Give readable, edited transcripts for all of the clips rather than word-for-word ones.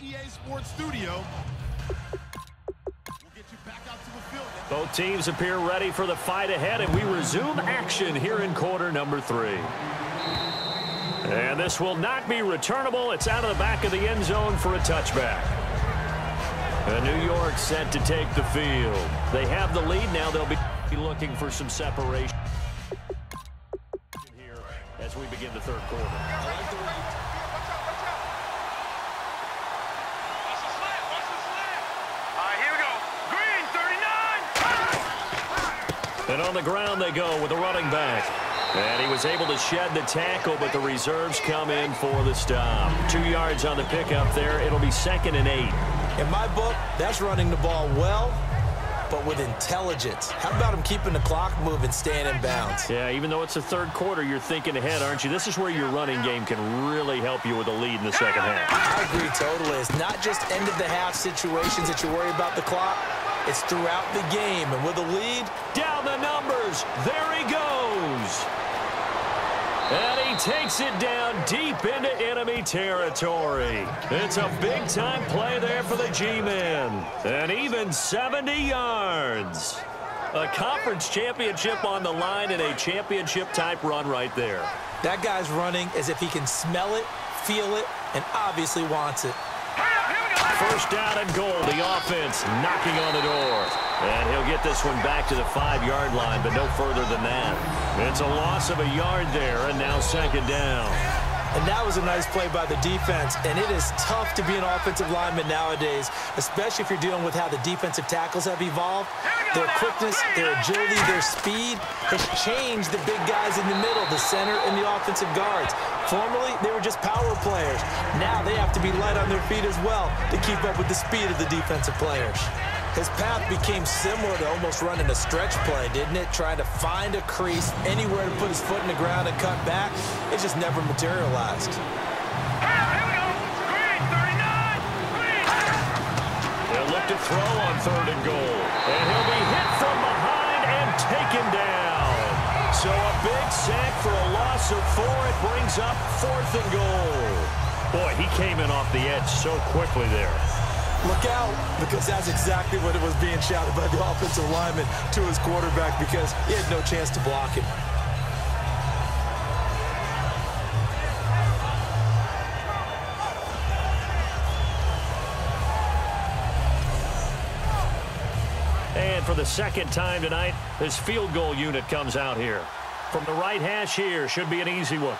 EA Sports Studio. We'll get you back out to the field. Both teams appear ready for the fight ahead, and we resume action here in quarter number 3. And this will not be returnable. It's out of the back of the end zone for a touchback. New York set to take the field. They have the lead now. They'll be looking for some separation here as we begin the third quarter. And on the ground they go with the running back. And he was able to shed the tackle, but the reserves come in for the stop. 2 yards on the pickup there. It'll be 2nd and 8. In my book, that's running the ball well, but with intelligence. How about him keeping the clock moving, staying in bounds? Yeah, even though it's the third quarter, you're thinking ahead, aren't you? This is where your running game can really help you with a lead in the second half. I agree totally. It's not just end-of-the-half situations that you worry about the clock. It's throughout the game. And with a lead, down the numbers. There he goes. And he takes it down deep into enemy territory. It's a big-time play there for the G-Men. And even 70 yards. A conference championship on the line and a championship-type run right there. That guy's running as if he can smell it, feel it, and obviously wants it. First down and goal. The offense knocking on the door. And he'll get this one back to the 5-yard line, but no further than that. It's a loss of a yard there, and now 2nd down. And that was a nice play by the defense. And it is tough to be an offensive lineman nowadays, especially if you're dealing with how the defensive tackles have evolved. Their quickness, their agility, their speed has changed the big guys in the middle, the center, and the offensive guards. Formerly, they were just power players. Now they have to be light on their feet as well to keep up with the speed of the defensive players. His path became similar to almost running a stretch play, didn't it? Trying to find a crease, anywhere to put his foot in the ground and cut back. It just never materialized. They'll look to throw on 3rd and goal. And he'll be hit from behind and taken down. So a big sack for a loss of 4. It brings up 4th and goal. Boy, he came in off the edge so quickly there. Look out, because that's exactly what it was being shouted by the offensive lineman to his quarterback, because he had no chance to block him. And for the 2nd time tonight, his field goal unit comes out here. From the right hash here, should be an easy one.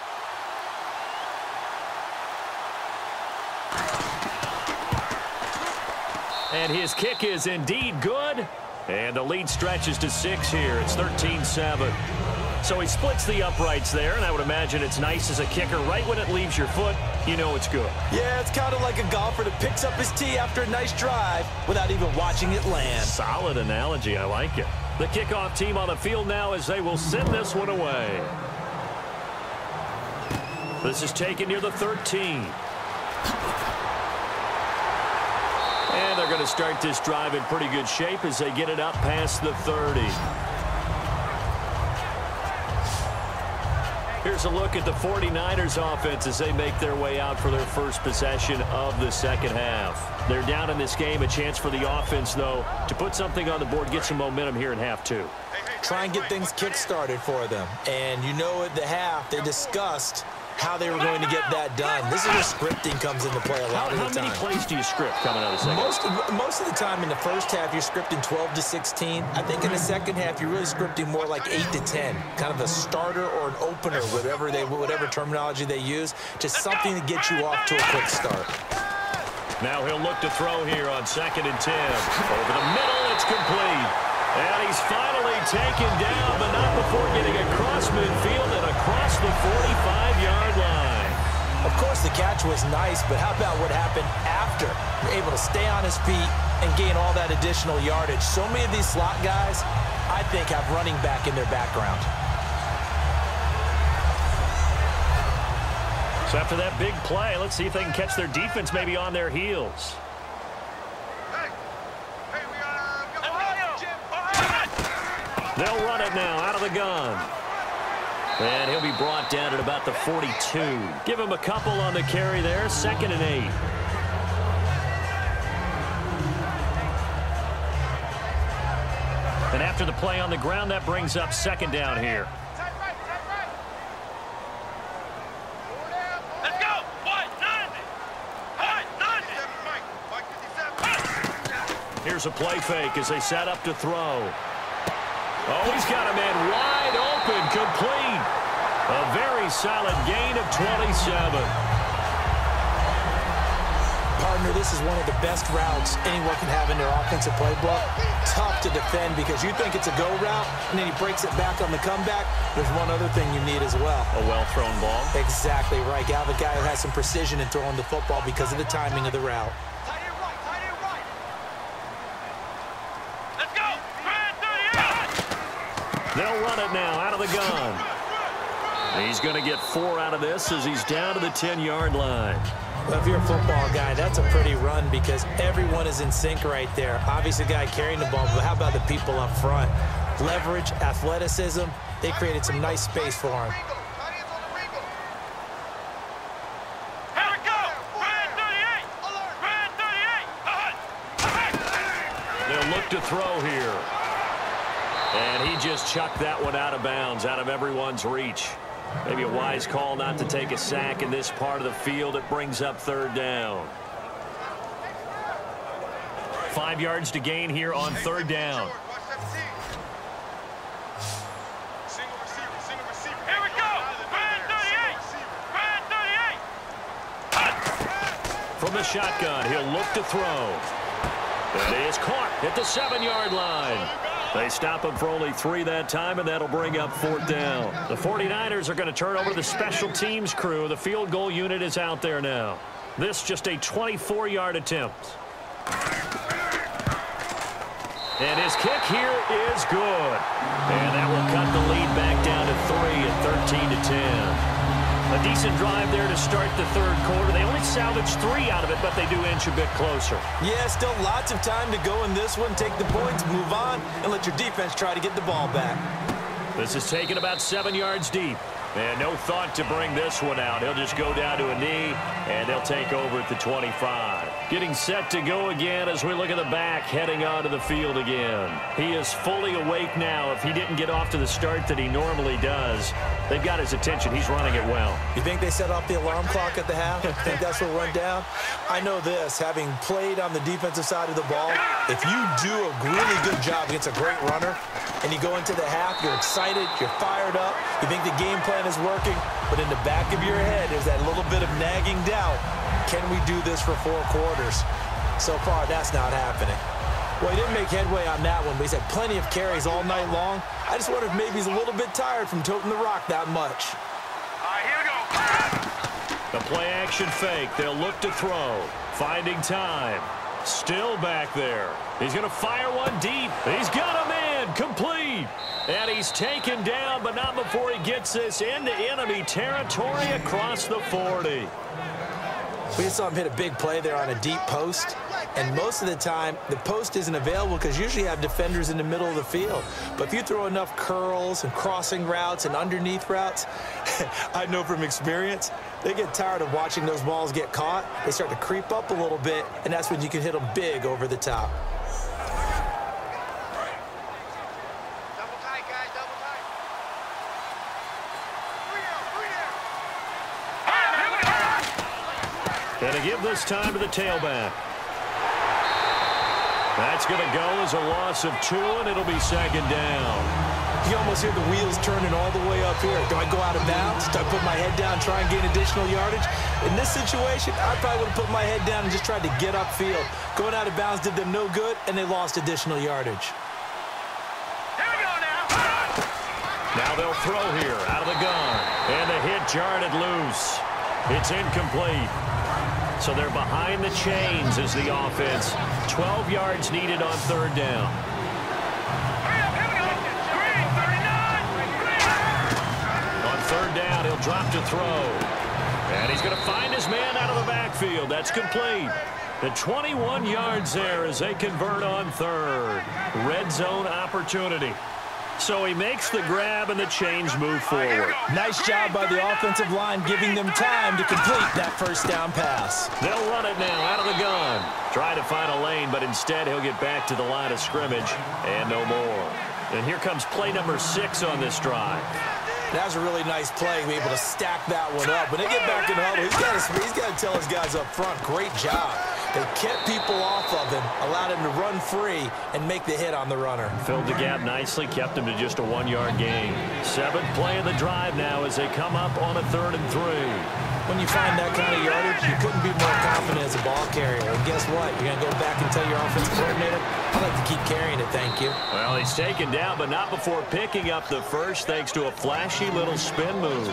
And his kick is indeed good. And the lead stretches to 6 here. It's 13-7. So he splits the uprights there, and I would imagine it's nice as a kicker. Right when it leaves your foot, you know it's good. Yeah, it's kind of like a golfer that picks up his tee after a nice drive without even watching it land. Solid analogy. I like it. The kickoff team on the field now as they will send this one away. This is taken near the 13. And they're going to start this drive in pretty good shape as they get it up past the 30. Here's a look at the 49ers offense as they make their way out for their first possession of the second half. They're down in this game. A chance for the offense, though, to put something on the board, get some momentum here in half 2. Try and get things kick-started for them. And you know at the half, they discussed how they were going to get that done. This is where scripting comes into play a lot of the time. How many plays do you script coming out of the second half? Most of the time in the first half, you're scripting 12 to 16. I think in the second half, you're really scripting more like 8 to 10. Kind of a starter or an opener, whatever terminology they use. Just something to get you off to a quick start. Now he'll look to throw here on 2nd and 10. Over the middle, it's complete. And he's finally taken down, but not before getting across midfield and across the 45-yard line. Of course, the catch was nice, but how about what happened after? You're able to stay on his feet and gain all that additional yardage. So many of these slot guys, I think, have running back in their background. So after that big play, let's see if they can catch their defense maybe on their heels. They'll run it now out of the gun. And he'll be brought down at about the 42. Give him a couple on the carry there. 2nd and 8. After the play on the ground, that brings up second down here. Let's go. Here's a play fake as they set up to throw. Oh, he's got a man wide open, complete. A very solid gain of 27. Partner, this is one of the best routes anyone can have in their offensive playbook. Tough to defend because you think it's a go route, and then he breaks it back on the comeback. There's one other thing you need as well. A well-thrown ball. Exactly right. You have a guy who has some precision in throwing the football because of the timing of the route. They'll run it now out of the gun. He's going to get 4 out of this as he's down to the 10-yard line. Well, if you're a football guy, that's a pretty run because everyone is in sync right there. Obviously, the guy carrying the ball, but how about the people up front? Leverage, athleticism, they created some nice space for him. They'll look to throw here. And he just chucked that one out of bounds, out of everyone's reach. Maybe a wise call not to take a sack in this part of the field. It brings up third down. 5 yards to gain here on third down. Here we go. From the shotgun, he'll look to throw. And he is caught at the 7-yard line. They stop him for only 3 that time, and that'll bring up fourth down. The 49ers are going to turn over to the special teams crew. The field goal unit is out there now. This just a 24-yard attempt. And his kick here is good. And that will cut the lead back down to 3 at 13-10. A decent drive there to start the third quarter. They only salvaged 3 out of it, but they do inch a bit closer. Yeah, still lots of time to go in this one. Take the points, move on, and let your defense try to get the ball back. This is taken about 7 yards deep. And no thought to bring this one out. He'll just go down to a knee, and they'll take over at the 25. Getting set to go again as we look at the back, heading onto the field again. He is fully awake now. If he didn't get off to the start that he normally does, they've got his attention. He's running it well. You think they set off the alarm clock at the half? Think that's what went down? I know this, having played on the defensive side of the ball, if you do a really good job against a great runner, and you go into the half, you're excited, you're fired up, you think the game plan is working, but in the back of your head there's that little bit of nagging doubt. Can we do this for 4 quarters? So far, that's not happening. Well, he didn't make headway on that one, but he's had plenty of carries all night long. I just wonder if maybe he's a little bit tired from toting the rock that much. Here we go. The play action fake. They'll look to throw. Finding time. Still back there. He's going to fire one deep. He's got a man. Complete. And he's taken down, but not before he gets this into enemy territory across the 40. We just saw him hit a big play there on a deep post. And most of the time, the post isn't available because usually you have defenders in the middle of the field. But if you throw enough curls and crossing routes and underneath routes, I know from experience, they get tired of watching those balls get caught. They start to creep up a little bit, and that's when you can hit them big over the top. Double tight, guys, double tight. Going to give this time to the tailback. That's going to go as a loss of 2, and it'll be second down. You almost hear the wheels turning all the way up here. Do I go out of bounds? Do I put my head down, try and gain additional yardage? In this situation, I probably would have put my head down and just tried to get upfield. Going out of bounds did them no good, and they lost additional yardage. Here we go now. Now they'll throw here out of the gun. And the hit jarred it loose. It's incomplete. So they're behind the chains as the offense. 12 yards needed on third down. On third down, he'll drop to throw. And he's going to find his man out of the backfield. That's complete. The 21 yards there as they convert on third. Red zone opportunity. So he makes the grab and the chains move forward. Nice job by the offensive line giving them time to complete that first down pass. They'll run it now out of the gun. Try to find a lane, but instead he'll get back to the line of scrimmage and no more. And here comes play number 6 on this drive. That was a really nice play, to be able to stack that one up. When they get back in huddle, he's got to tell his guys up front, great job. They kept people off of him, allowed him to run free and make the hit on the runner. Filled the gap nicely, kept him to just a 1-yard gain. 7th play of the drive now as they come up on a 3rd and 3. When you find that kind of yardage, you couldn't be more confident as a ball carrier. And guess what? You're going to go back and tell your offensive coordinator, I'd like to keep carrying it, thank you. Well, he's taken down, but not before picking up the first thanks to a flashy little spin move.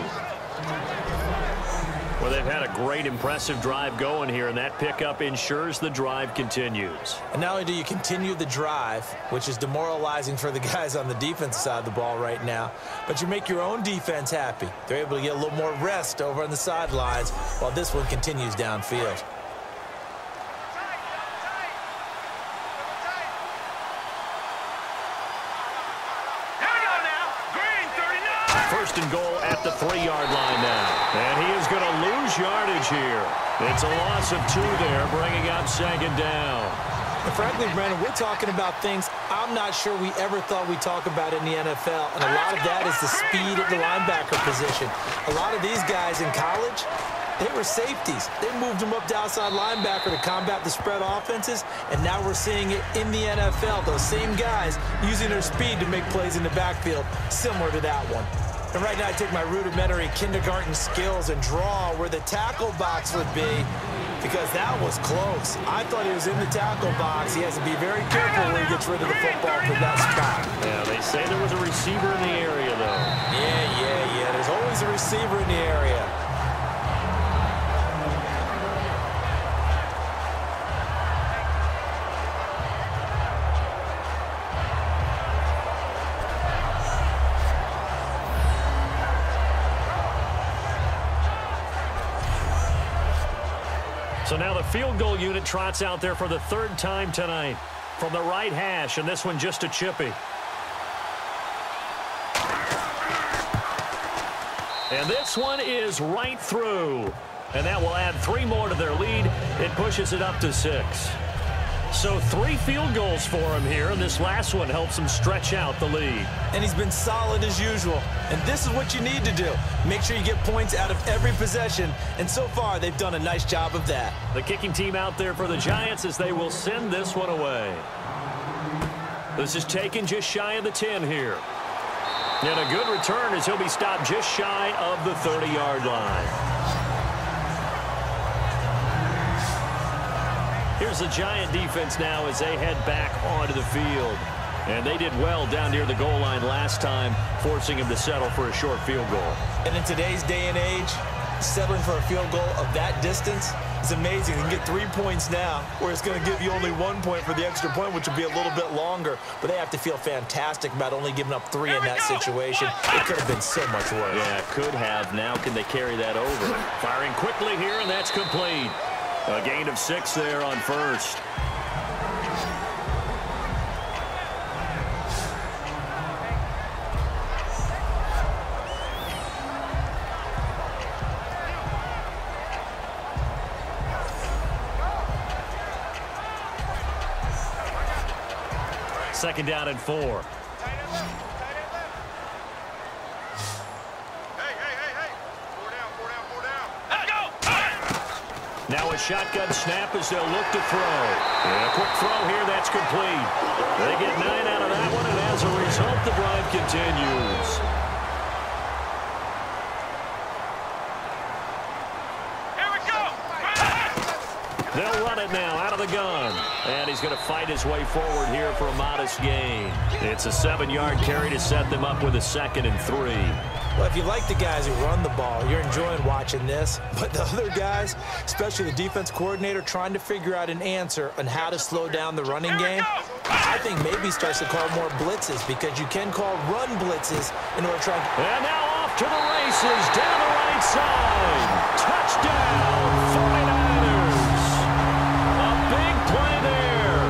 Well, they've had a great, impressive drive going here, and that pickup ensures the drive continues. And not only do you continue the drive, which is demoralizing for the guys on the defensive side of the ball right now, but you make your own defense happy. They're able to get a little more rest over on the sidelines while this one continues downfield. First and goal at the 3-yard line now. And he is going to lose yardage here. It's a loss of 2 there, bringing up 2nd down. And frankly, Brandon, we're talking about things I'm not sure we ever thought we'd talk about in the NFL. And a lot of that is the speed of the linebacker position. A lot of these guys in college, they were safeties. They moved them up to outside linebacker to combat the spread offenses, and now we're seeing it in the NFL. Those same guys using their speed to make plays in the backfield, similar to that one. And right now I take my rudimentary kindergarten skills and draw where the tackle box would be, because that was close. I thought he was in the tackle box. He has to be very careful when he gets rid of the football from that spot. Yeah, they say there was a receiver in the area, though. Yeah. There's always a receiver in the area. So now the field goal unit trots out there for the 3rd time tonight from the right hash, and this one just a chippy. And this one is right through. And that will add 3 more to their lead. It pushes it up to 6. So 3 field goals for him here, and this last one helps him stretch out the lead. And he's been solid as usual. And this is what you need to do. Make sure you get points out of every possession. And so far, they've done a nice job of that. The kicking team out there for the Giants as they will send this one away. This is taken just shy of the 10 here. And a good return as he'll be stopped just shy of the 30-yard line. Here's the Giant defense now as they head back onto the field. And they did well down near the goal line last time, forcing him to settle for a short field goal. And in today's day and age, settling for a field goal of that distance is amazing. You can get 3 points now, where it's going to give you only 1 point for the extra point, which will be a little bit longer. But they have to feel fantastic about only giving up 3 in that situation. It could have been so much worse. Yeah, could have. Now can they carry that over? Firing quickly here, and that's complete. A gain of 6 there on first. Second down and 4. Now a shotgun snap as they'll look to throw. And a quick throw here, that's complete. They get 9 out of that one, and as a result, the drive continues. Here we go! They'll run it now out of the gun. And he's going to fight his way forward here for a modest gain. It's a 7-yard carry to set them up with a 2nd and 3. Well, if you like the guys who run the ball, you're enjoying watching this. But the other guys, especially the defense coordinator, trying to figure out an answer on how to slow down the running game, I think maybe starts to call more blitzes, because you can call run blitzes in order to try. And now off to the races down the right side. Touchdown, 49ers. A big play there,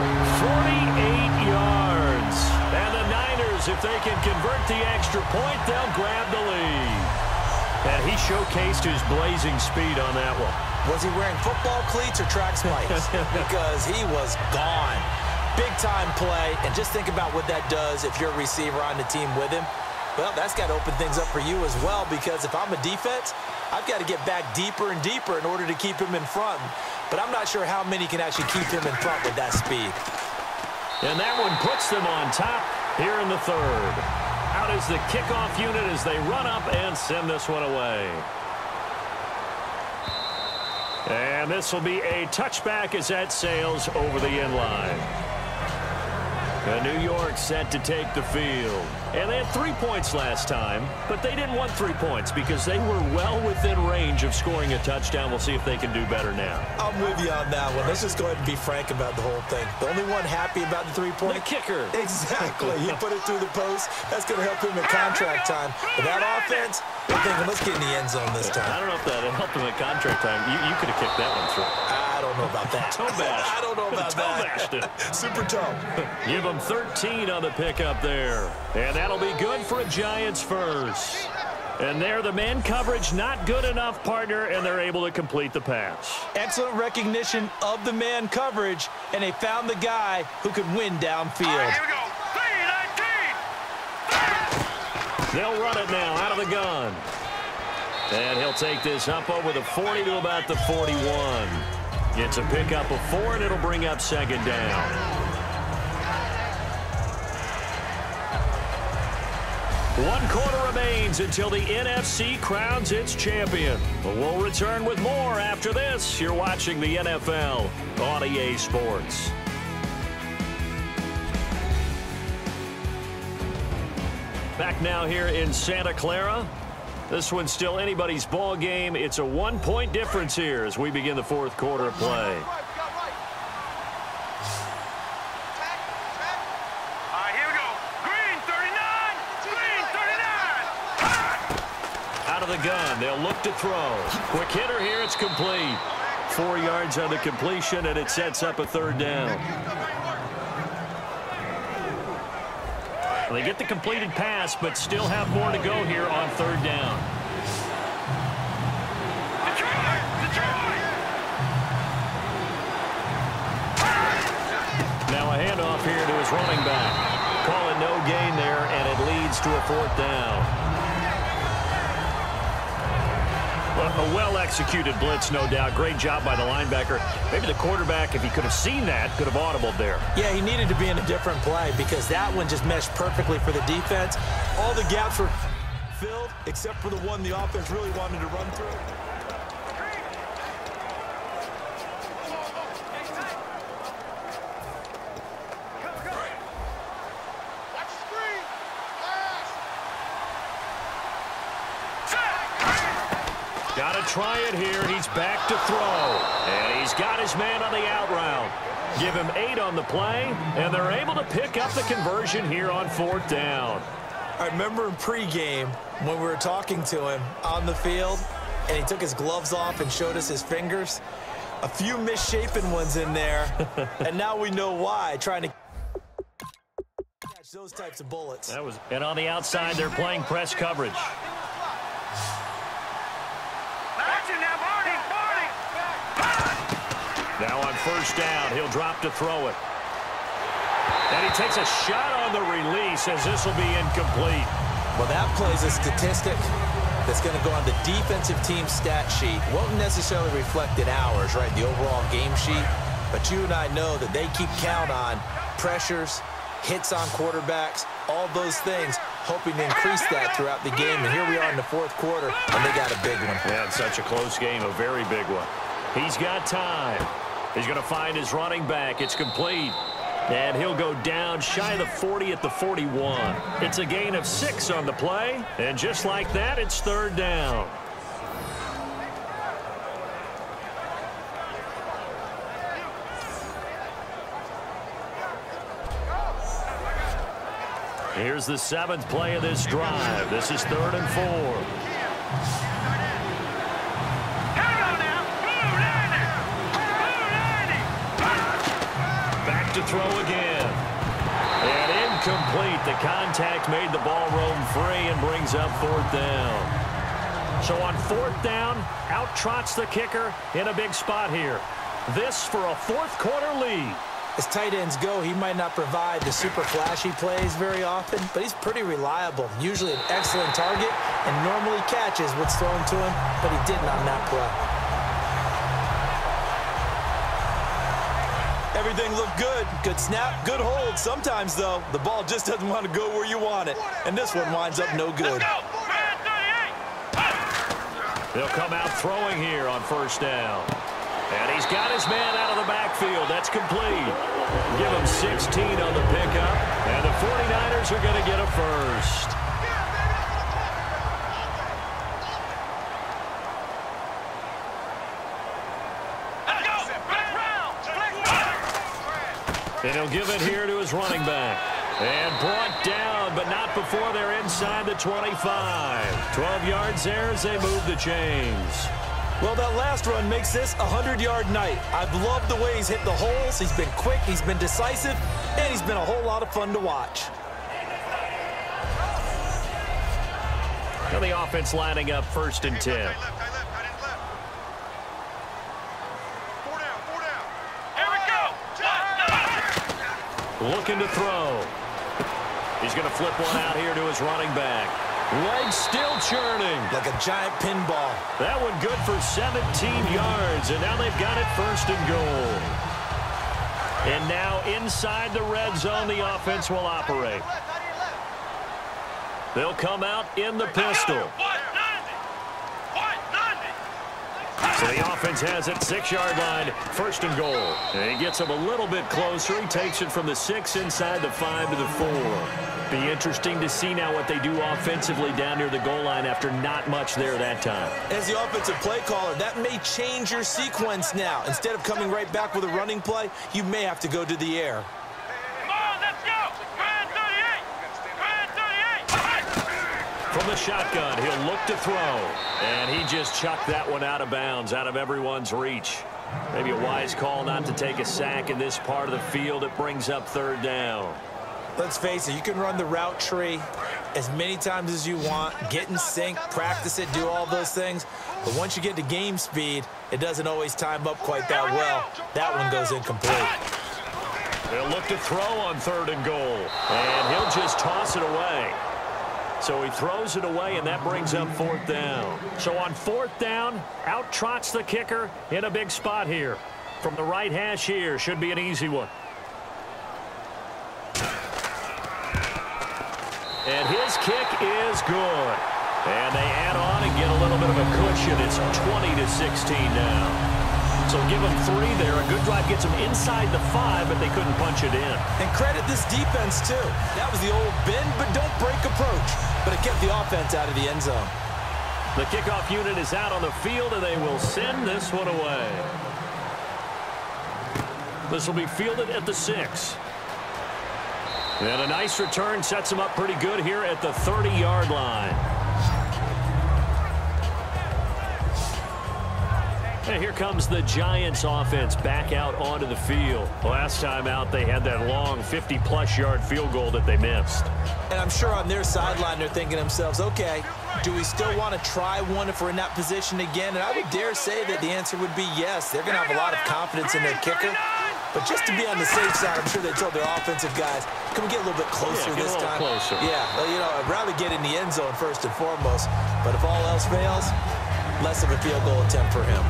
48 yards. And the Niners, if they can convert the extra point, they'll grab the lead. And he showcased his blazing speed on that one. Was he wearing football cleats or track spikes? Because he was gone. Big-time play, and just think about what that does if you're a receiver on the team with him. Well, that's got to open things up for you as well, because if I'm a defense, I've got to get back deeper and deeper in order to keep him in front. But I'm not sure how many can actually keep him in front with that speed. And that one puts them on top here in the third. Out is the kickoff unit as they run up and send this one away. And this will be a touchback as that sails over the end line. And New York set to take the field. And they had 3 points last time, but they didn't want 3 points because they were well within range of scoring a touchdown. We'll see if they can do better now. I'm with you on that one. Let's just go ahead and be frank about the whole thing. The only one happy about the 3-point? The kicker. Exactly. He put it through the post. That's going to help him at contract time. But that offense, they're thinking, let's get in the end zone this time. I don't know if that helped him at contract time. You could have kicked that one through. I don't know about that. Toe bash. I don't know about that. Super toe. Give them 13 on the pickup there. And that'll be good for a Giants first. And there, the man coverage not good enough, partner, and they're able to complete the pass. Excellent recognition of the man coverage, and they found the guy who could win downfield. All right, here we go. 3-19. They'll run it now out of the gun. And he'll take this up over the 40 to about the 41. Gets a pickup of 4, and it'll bring up second down. 1 quarter remains until the NFC crowns its champion. We'll return with more after this. You're watching the NFL on EA Sports. Back now here in Santa Clara. This one's still anybody's ball game. It's a 1-point difference here as we begin the fourth quarter of play. All right, here we go. Green 39. Green 39. Out of the gun. They'll look to throw. Quick hitter here. It's complete. 4 yards on the completion, and it sets up a third down. They get the completed pass, but still have more to go here on third down. Now a handoff here to his running back. Call it no gain there, and it leads to a fourth down. A well-executed blitz, no doubt. Great job by the linebacker. Maybe the quarterback, if he could have seen that, could have audibled there. Yeah, he needed to be in a different play because that one just meshed perfectly for the defense. All the gaps were filled except for the one the offense really wanted to run through. Got to try it here. He's back to throw. And he's got his man on the out route. Give him 8 on the play, and they're able to pick up the conversion here on fourth down. I remember in pregame when we were talking to him on the field, and he took his gloves off and showed us his fingers. A few misshapen ones in there, and now we know why, trying to catch those types of bullets. And on the outside, they're playing press coverage. Now on first down, he'll drop to throw it. And he takes a shot on the release as this will be incomplete. Well, that plays a statistic that's going to go on the defensive team stat sheet. Won't necessarily reflect in ours, right, the overall game sheet. But you and I know that they keep count on pressures, hits on quarterbacks, all those things, hoping to increase that throughout the game. And here we are in the fourth quarter, and they got a big one. Yeah, it's such a close game, a very big one. He's got time. He's going to find his running back. It's complete. And he'll go down shy of the 40 at the 41. It's a gain of 6 on the play. And just like that, it's third down. Here's the 7th play of this drive. This is 3rd and 4. To throw again. And incomplete. The contact made the ball roam free and brings up fourth down. So on fourth down, out trots the kicker in a big spot here. This for a fourth quarter lead. As tight ends go, he might not provide the super flashy plays very often, but he's pretty reliable, usually an excellent target, and normally catches what's thrown to him, but he didn't on that play. Everything looked good. Good snap, good hold. Sometimes, though, the ball just doesn't want to go where you want it, and this one winds up no good. They'll come out throwing here on first down. And he's got his man out of the backfield. That's complete. Give him 16 on the pickup. And the 49ers are going to get a first. And he'll give it here to his running back. And brought down, but not before they're inside the 25. 12 yards there as they move the chains. Well, that last run makes this a 100-yard night. I've loved the way he's hit the holes. He's been quick, he's been decisive, and he's been a whole lot of fun to watch. Now the offense lining up first and 10. Looking to throw. He's going to flip one out here to his running back. Legs still churning. Like a giant pinball. That one good for 17 yards, and now they've got it first and goal. And now inside the red zone, the offense will operate. They'll come out in the pistol. So the offense has it, 6-yard line, first and goal. And he gets him a little bit closer. He takes it from the 6 inside the 5 to the 4. Be interesting to see now what they do offensively down near the goal line after not much there that time. As the offensive play caller, that may change your sequence now. Instead of coming right back with a running play, you may have to go to the air. Come on, let's go. Grand 38. From the shotgun, he'll look to throw. And he just chucked that one out of bounds, out of everyone's reach. Maybe a wise call not to take a sack in this part of the field. It brings up third down. Let's face it, you can run the route tree as many times as you want, get in sync, practice it, do all those things. But once you get to game speed, it doesn't always time up quite that well. That one goes incomplete. They'll look to throw on third and goal. And he'll just toss it away. So he throws it away, and that brings up fourth down. So on fourth down, out trots the kicker in a big spot here. From the right hash here, should be an easy one. And his kick is good. And they add on and get a little bit of a cushion. It's 20-16 now. So give them 3 there. A good drive gets them inside the 5, but they couldn't punch it in. And credit this defense, too. That was the old bend but don't break approach. But it kept the offense out of the end zone. The kickoff unit is out on the field, and they will send this one away. This will be fielded at the 6. And a nice return sets him up pretty good here at the 30-yard line. And here comes the Giants offense back out onto the field. Last time out, they had that long 50-plus yard field goal that they missed. And I'm sure on their sideline, they're thinking to themselves, okay, do we still want to try one if we're in that position again? And I would dare say that the answer would be yes. They're going to have a lot of confidence in their kicker. But just to be on the safe side, I'm sure they told their offensive guys, can we get a little bit closer this time? Closer. Yeah, well, you know, I'd rather get in the end zone first and foremost. But if all else fails, less of a field goal attempt for him.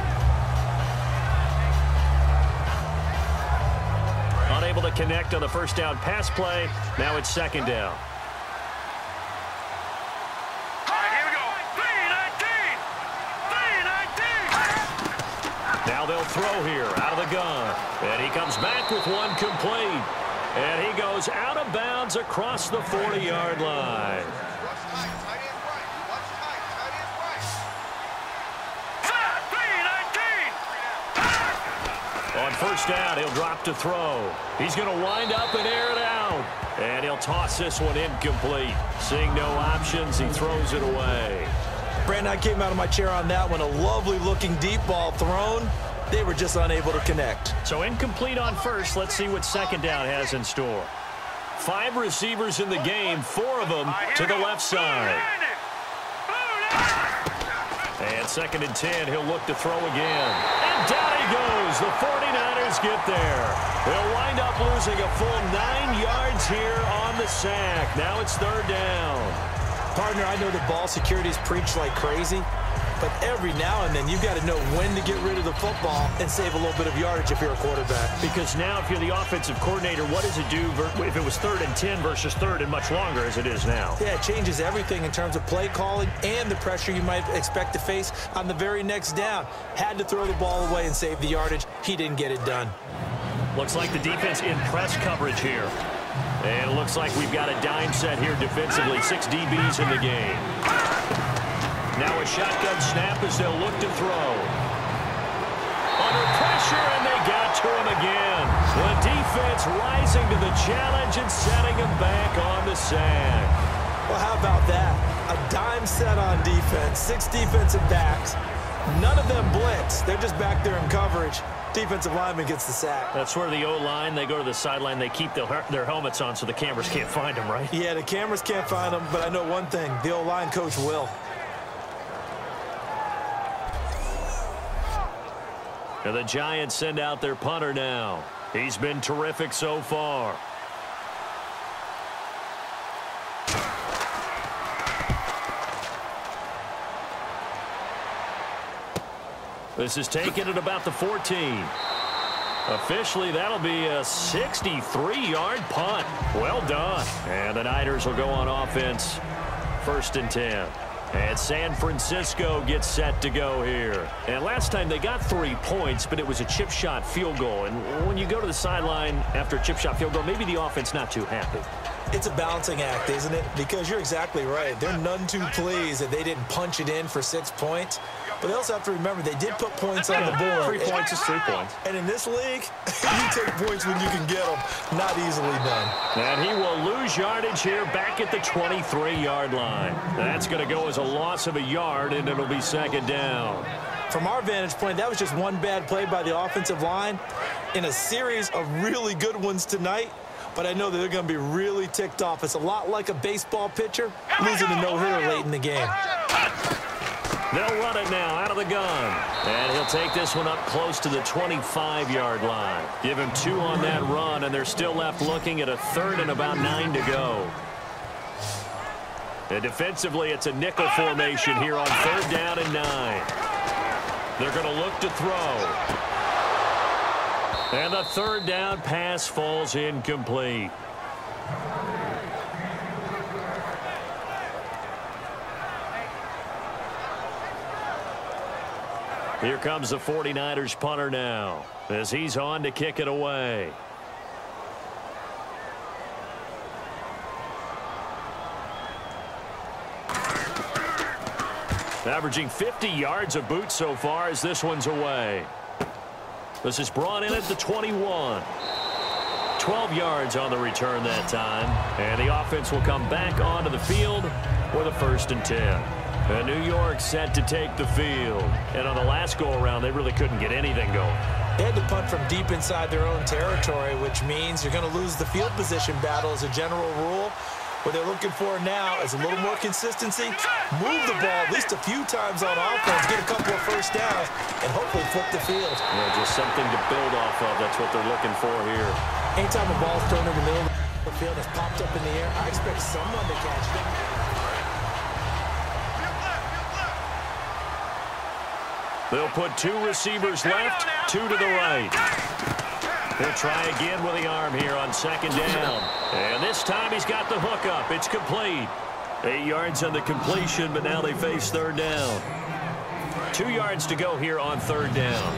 Unable to connect on the first down pass play. Now it's second down. Here we go. 3-19. Now they'll throw here out of the gun. And he comes back with one complete. And he goes out of bounds across the 40-yard line. On first down, he'll drop to throw. He's going to wind up and air it out. And he'll toss this one incomplete. Seeing no options, he throws it away. Brandon, I came out of my chair on that one. A lovely-looking deep ball thrown. They were just unable to connect. So incomplete on first. Let's see what second down has in store. 5 receivers in the game, 4 of them to the left side. And 2nd and 10, he'll look to throw again. And down he goes. The 49ers get there. They'll wind up losing a full 9 yards here on the sack. Now it's 3rd down. Partner, I know the ball security's preached like crazy, but every now and then you've got to know when to get rid of the football and save a little bit of yardage if you're a quarterback. Because now if you're the offensive coordinator, what does it do if it was 3rd and 10 versus 3rd and much longer as it is now? Yeah, it changes everything in terms of play calling and the pressure you might expect to face on the very next down. Had to throw the ball away and save the yardage. He didn't get it done. Looks like the defense in press coverage here. And it looks like we've got a dime set here defensively. 6 DBs in the game. Now a shotgun snap as they'll look to throw. Under pressure, and they got to him again. The defense rising to the challenge and setting him back on the sack. Well, how about that? A dime set on defense. 6 defensive backs. None of them blitz. They're just back there in coverage. Defensive lineman gets the sack. That's where the O-line, they go to the sideline, they keep their helmets on so the cameras can't find them, right? Yeah, the cameras can't find them, but I know one thing. The O-line coach will. And the Giants send out their punter now. He's been terrific so far. This is taken at about the 14. Officially, that'll be a 63-yard punt. Well done. And the Niners will go on offense. 1st and 10. And San Francisco gets set to go here. And last time they got 3 points, but it was a chip shot field goal. And when you go to the sideline after a chip shot field goal, maybe the offense not too happy. It's a balancing act, isn't it? Because you're exactly right. They're none too pleased that they didn't punch it in for 6 points. But they also have to remember they did put points on the board. 3 points is 3 points. And in this league, you take points when you can get them. Not easily done. And he will lose yardage here back at the 23-yard line. That's going to go as a loss of a yard, and it'll be 2nd down. From our vantage point, that was just one bad play by the offensive line in a series of really good ones tonight. But I know that they're going to be really ticked off. It's a lot like a baseball pitcher losing a no-hitter late in the game. They'll run it now out of the gun. And he'll take this one up close to the 25-yard line. Give him 2 on that run, and they're still left looking at a 3rd and about 9 to go. And defensively, it's a nickel formation here on 3rd down and 9. They're going to look to throw. And the 3rd down pass falls incomplete. Here comes the 49ers punter now as he's on to kick it away. Averaging 50 yards of boot so far as this one's away. This is brought in at the 21. 12 yards on the return that time. And the offense will come back onto the field with a 1st and 10. And New York set to take the field. And on the last go-around, they really couldn't get anything going. They had to punt from deep inside their own territory, which means you're going to lose the field position battle as a general rule. What they're looking for now is a little more consistency, move the ball at least a few times on offense, get a couple of 1st downs, and hopefully flip the field. Yeah, just something to build off of. That's what they're looking for here. Anytime a ball's thrown in the middle of the field that's popped up in the air, I expect someone to catch it. They'll put 2 receivers left, 2 to the right. He'll try again with the arm here on 2nd down. And this time he's got the hook up. It's complete. 8 yards on the completion, but now they face 3rd down. 2 yards to go here on 3rd down.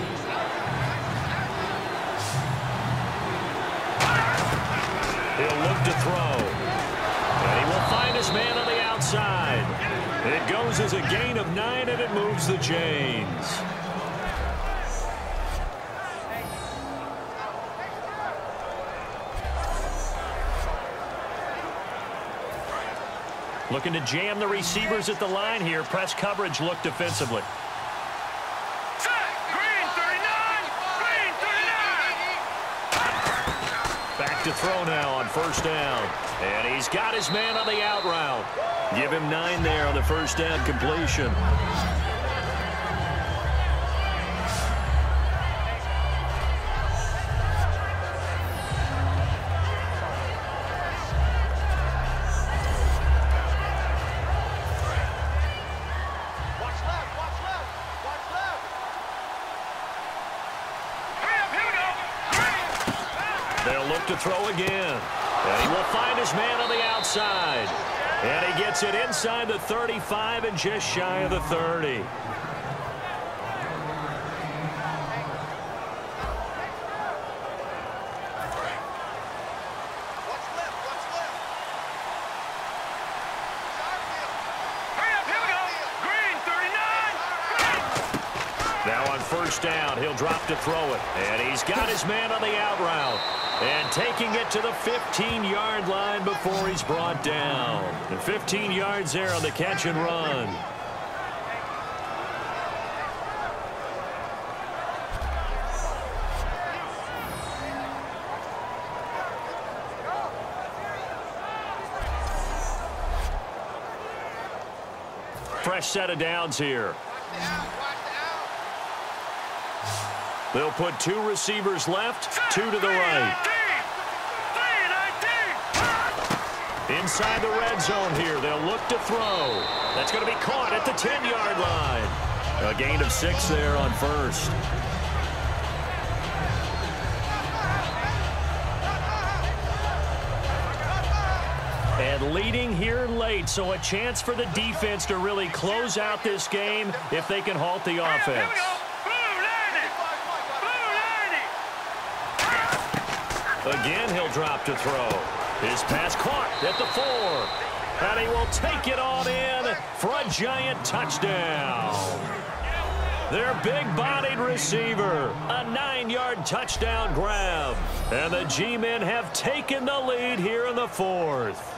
He'll look to throw. And he will find his man on the outside. It goes as a gain of 9, and it moves the chains. Looking to jam the receivers at the line here. Press coverage look defensively. Green 39! Green 39! Back to throw now on 1st down. And he's got his man on the out route. Give him 9 there on the 1st down completion. They'll look to throw again. And he will find his man on the outside. And he gets it inside the 35 and just shy of the 30. Now on first down, he'll drop to throw it. And he's got his man on the out route. And taking it to the 15-yard line before he's brought down. And 15 yards there on the catch and run. Fresh set of downs here. They'll put 2 receivers left, 2 to the right. Inside the red zone here, they'll look to throw. That's going to be caught at the 10-yard line. A gain of 6 there on first. And leading here late, so a chance for the defense to really close out this game if they can halt the offense. Again, he'll drop to throw. His pass caught at the 4. And he will take it on in for a giant touchdown. Their big-bodied receiver, a 9-yard touchdown grab. And the G-men have taken the lead here in the 4th.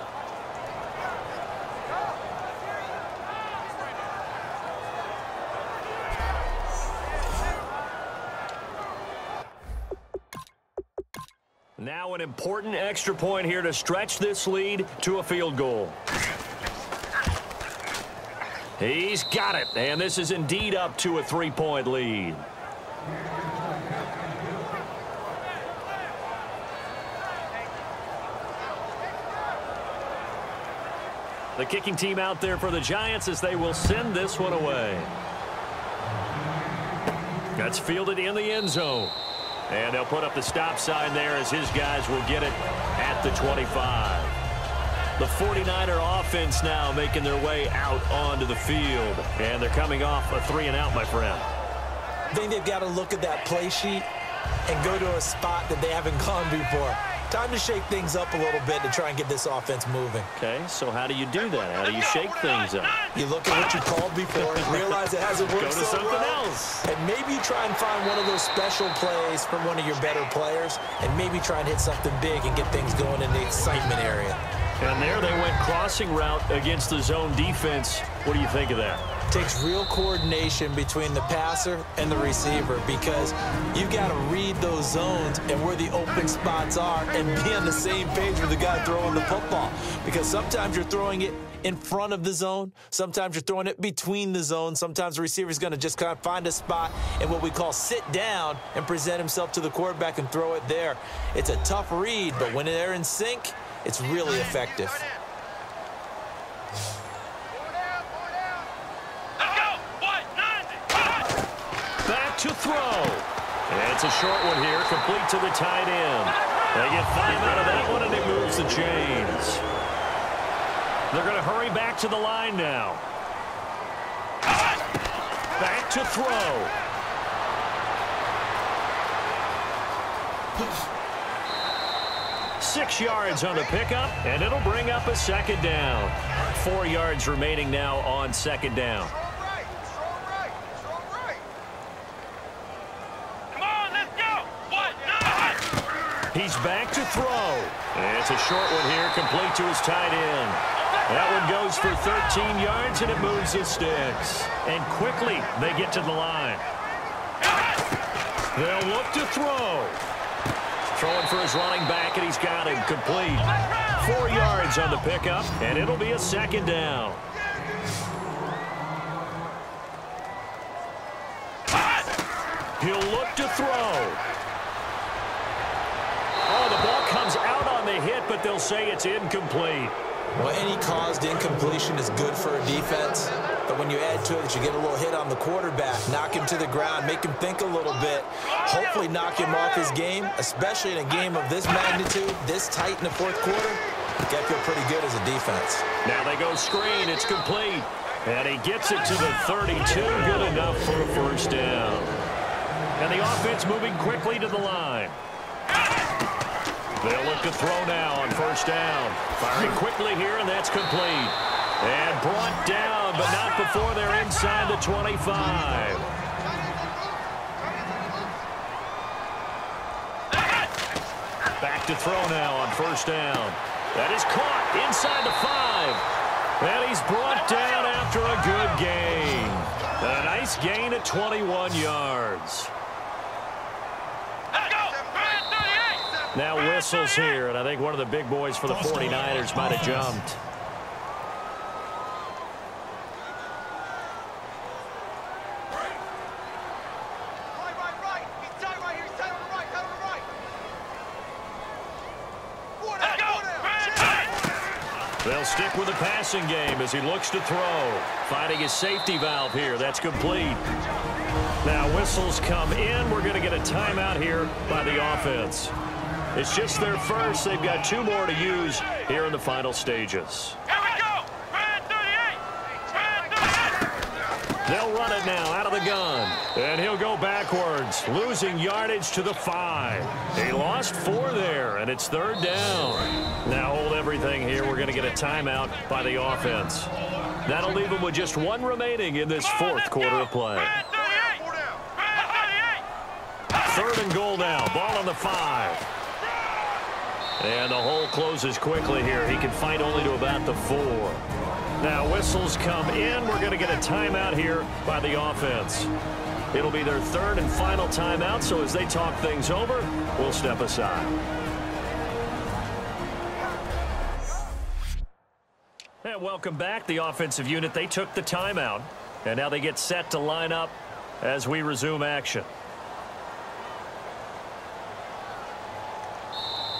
Now an important extra point here to stretch this lead to a field goal. He's got it, and this is indeed up to a 3-point lead. The kicking team out there for the Giants as they will send this one away. That's fielded in the end zone. And they'll put up the stop sign there as his guys will get it at the 25. The 49er offense now making their way out onto the field. And they're coming off a 3-and-out, my friend. I think they've got to look at that play sheet and go to a spot that they haven't gone before. Time to shake things up a little bit to try and get this offense moving. Okay, so how do you do that? How do you shake things up? You look at what you called before, realize it hasn't worked so so something well, else. and maybe try and find one of those special plays from one of your better players, and maybe try and hit something big and get things going in the excitement area. And there they went crossing route against the zone defense. What do you think of that? Takes real coordination between the passer and the receiver because you've got to read those zones and where the open spots are and be on the same page with the guy throwing the football. Because sometimes you're throwing it in front of the zone. Sometimes you're throwing it between the zones. Sometimes the receiver's going to just kind of find a spot and what we call sit down and present himself to the quarterback and throw it there. It's a tough read, but when they're in sync, it's really effective. Back to throw. And it's a short one here, complete to the tight end. They get 5 out of that one, and it moves the chains. They're going to hurry back to the line now. Back to throw. Six yards on the pickup, and it'll bring up a second down. 4 yards remaining now on second down. He's back to throw. And it's a short one here, complete to his tight end. That one goes for 13 yards, and it moves the sticks. And quickly, they get to the line. They'll look to throw. Throwing for his running back, and he's got him complete. 4 yards on the pickup, and it'll be a second down. He'll look to throw. Oh, the ball comes out on the hit, but they'll say it's incomplete. Well, any caused incompletion is good for a defense, but when you add to it that you get a little hit on the quarterback, knock him to the ground, make him think a little bit, hopefully knock him off his game, especially in a game of this magnitude, this tight in the fourth quarter, you got to feel pretty good as a defense. Now they go screen. It's complete. And he gets it to the 32. Good enough for a first down. And the offense moving quickly to the line. They'll look to throw now on first down. Firing quickly here, and that's complete. And brought down, but not before they're inside the 25. Back to throw now on first down. That is caught inside the 5. And he's brought down after a good gain. A nice gain at 21 yards. Now whistles here, and I think one of the big boys for the 49ers might have jumped. They'll stick with the passing game as he looks to throw. Finding his safety valve here. That's complete. Now whistles come in. We're going to get a timeout here by the offense. It's just their first. They've got 2 more to use here in the final stages. Here we go! They'll run it now out of the gun. And he'll go backwards, losing yardage to the 5. He lost 4 there, and it's 3rd down. Now hold everything here. We're going to get a timeout by the offense. That'll leave them with just 1 remaining in this 4th quarter of play. 3rd and goal now. Ball on the 5. And the hole closes quickly here. He can fight only to about the 4. Now whistles come in. We're going to get a timeout here by the offense. It'll be their 3rd and final timeout, so as they talk things over, we'll step aside. And welcome back. The offensive unit, they took the timeout, and now they get set to line up as we resume action.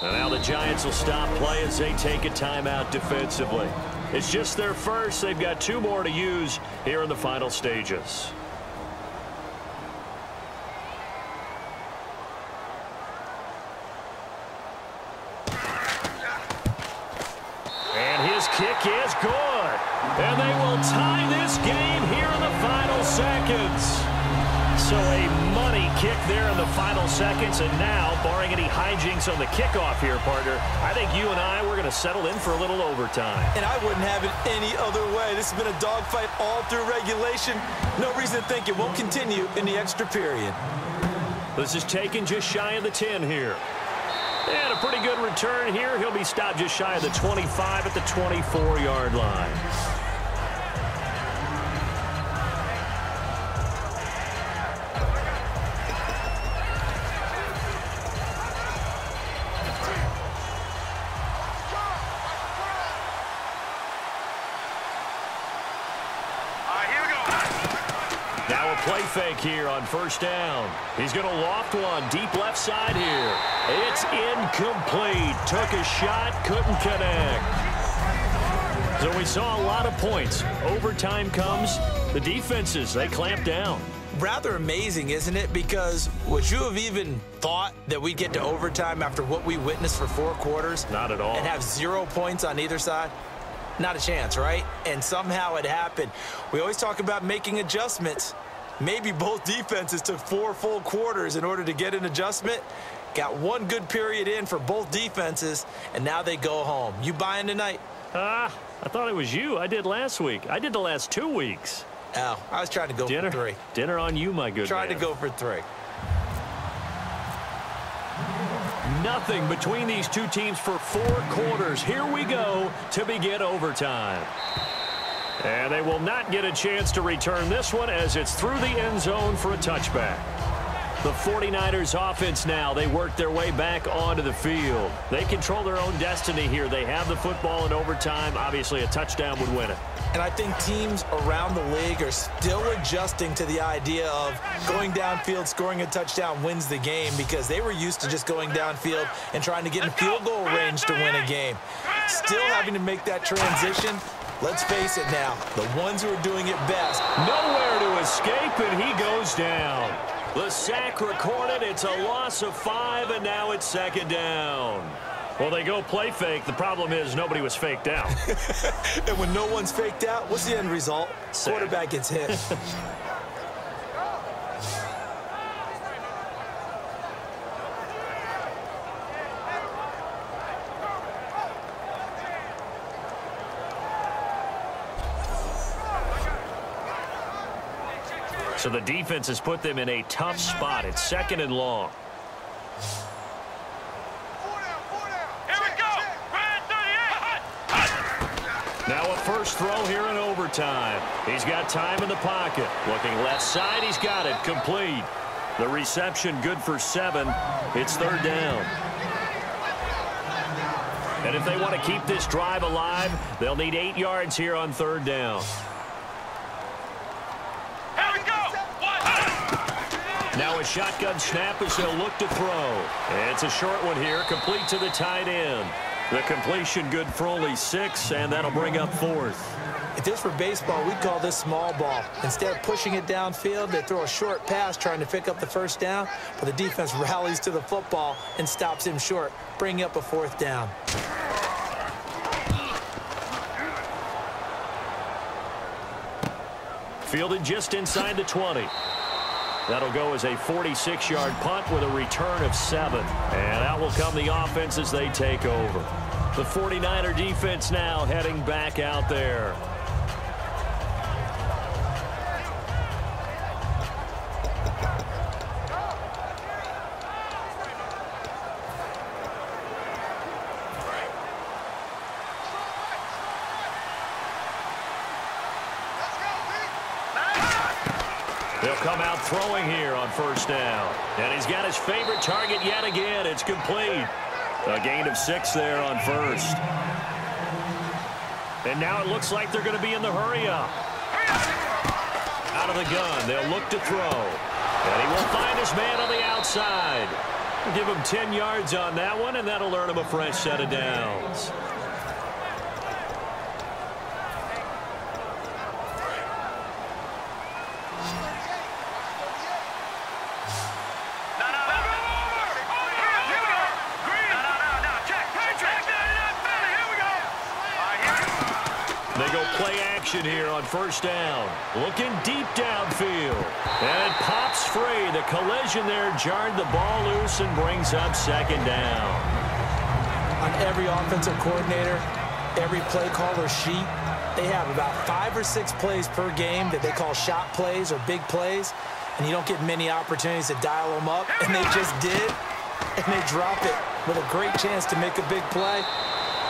And now the Giants will stop play as they take a timeout defensively. It's just their first. They've got 2 more to use here in the final stages. And his kick is good. And they will tie this game here in the final seconds. So a money kick there in the final seconds, and now, barring any hijinks on the kickoff here, partner, I think you and I, we're going to settle in for a little overtime. And I wouldn't have it any other way. This has been a dogfight all through regulation. No reason to think it won't continue in the extra period. This is taken just shy of the 10 here. And a pretty good return here. He'll be stopped just shy of the 25 at the 24-yard line. Play fake here on first down. He's going to loft one deep left side here. It's incomplete. Took a shot, couldn't connect. So we saw a lot of points. Overtime comes. The defenses, they clamp down. Rather amazing, isn't it? Because would you have even thought that we'd get to overtime after what we witnessed for 4 quarters? Not at all. And have 0 points on either side? Not a chance, right? And somehow it happened. We always talk about making adjustments. Maybe both defenses took 4 full quarters in order to get an adjustment. Got 1 good period in for both defenses, and now they go home. You buying tonight? I thought it was you. I did last week. I did the last 2 weeks. Oh, I was trying to go for 3. Dinner on you, my good Trying man. to go for 3. Nothing between these 2 teams for 4 quarters. Here we go to begin overtime. And they will not get a chance to return this one as it's through the end zone for a touchback. The 49ers offense now, they work their way back onto the field. They control their own destiny here. They have the football in overtime. Obviously, a touchdown would win it. And I think teams around the league are still adjusting to the idea of going downfield, scoring a touchdown wins the game, because they were used to just going downfield and trying to get in field goal range to win a game. Still having to make that transition. Let's face it now, the ones who are doing it best. Nowhere to escape, and he goes down. The sack recorded. It's a loss of 5, and now it's second down. Well, they go play fake. The problem is nobody was faked out. And when no one's faked out, what's the end result? Sack. Quarterback gets hit. So the defense has put them in a tough spot. It's second and long. Here we go. Red 38. Now a first throw here in overtime. He's got time in the pocket. Looking left side. He's got it. Complete. The reception good for 7. It's third down. And if they want to keep this drive alive, they'll need 8 yards here on third down. Now a shotgun snap as he'll look to throw. It's a short one here, complete to the tight end. The completion good for only 6, and that'll bring up 4th. If this were baseball, we'd call this small ball. Instead of pushing it downfield, they throw a short pass trying to pick up the first down, but the defense rallies to the football and stops him short, bringing up a 4th down. Fielded just inside the 20. That'll go as a 46-yard punt with a return of 7. And out will come the offense as they take over. The 49er defense now heading back out there. They'll come out throwing here on first down. And he's got his favorite target yet again. It's complete. A gain of 6 there on first. And now it looks like they're going to be in the hurry up. Out of the gun. They'll look to throw. And he will find his man on the outside. Give him 10 yards on that one, and that'll earn him a fresh set of downs. They go play action here on first down. Looking deep downfield. And it pops free. The collision there jarred the ball loose and brings up second down. On every offensive coordinator, every play caller sheet, they have about 5 or 6 plays per game that they call shot plays or big plays, and you don't get many opportunities to dial them up, and they just did, and they drop it with a great chance to make a big play.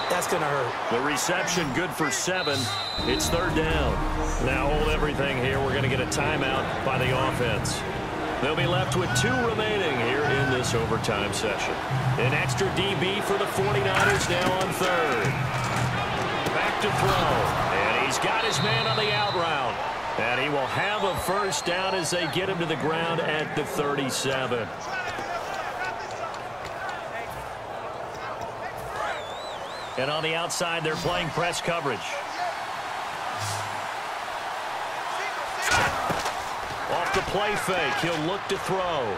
That's going to hurt. The reception good for 7. It's third down. Now hold everything here. We're going to get a timeout by the offense. They'll be left with 2 remaining here in this overtime session. An extra DB for the 49ers now on third. Back to throw. And he's got his man on the out route. And he will have a first down as they get him to the ground at the 37. And on the outside, they're playing press coverage. Off the play fake, he'll look to throw.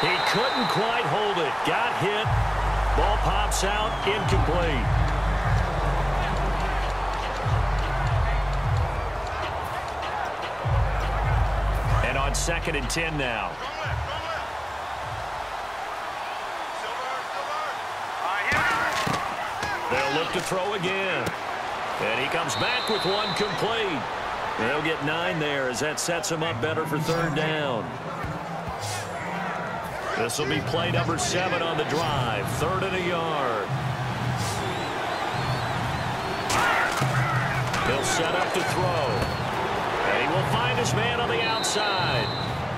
He couldn't quite hold it. Got hit. Ball pops out, incomplete. And on 2nd and 10 now. They'll look to throw again. And he comes back with one complete. They'll get 9 there as that sets him up better for third down. This will be play number 7 on the drive. 3rd and a yard. He'll set up to throw. And he will find his man on the outside.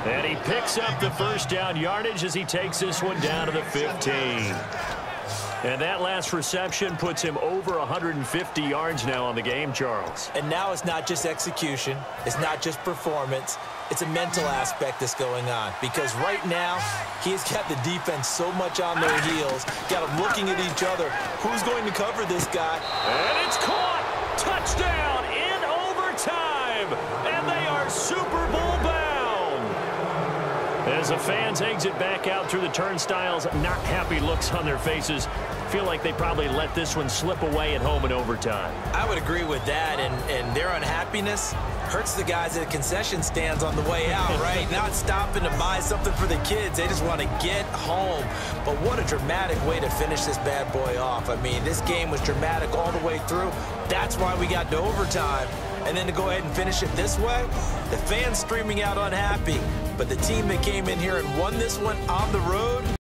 And he picks up the first down yardage as he takes this one down to the 15. And that last reception puts him over 150 yards now on the game, Charles. And now it's not just execution. It's not just performance. It's a mental aspect that's going on. Because right now, he's got the defense so much on their heels, got them looking at each other. Who's going to cover this guy? And it's caught. Touchdown in overtime. And they are Super Bowl bound. As the fans exit back out through the turnstiles, not happy looks on their faces. Feel like they probably let this one slip away at home in overtime. I would agree with that, and their unhappiness hurts the guys at the concession stands on the way out, right? Not stopping to buy something for the kids. They just want to get home. But what a dramatic way to finish this bad boy off. I mean, this game was dramatic all the way through. That's why we got to overtime. And then to go ahead and finish it this way, the fans streaming out unhappy. But the team that came in here and won this one on the road,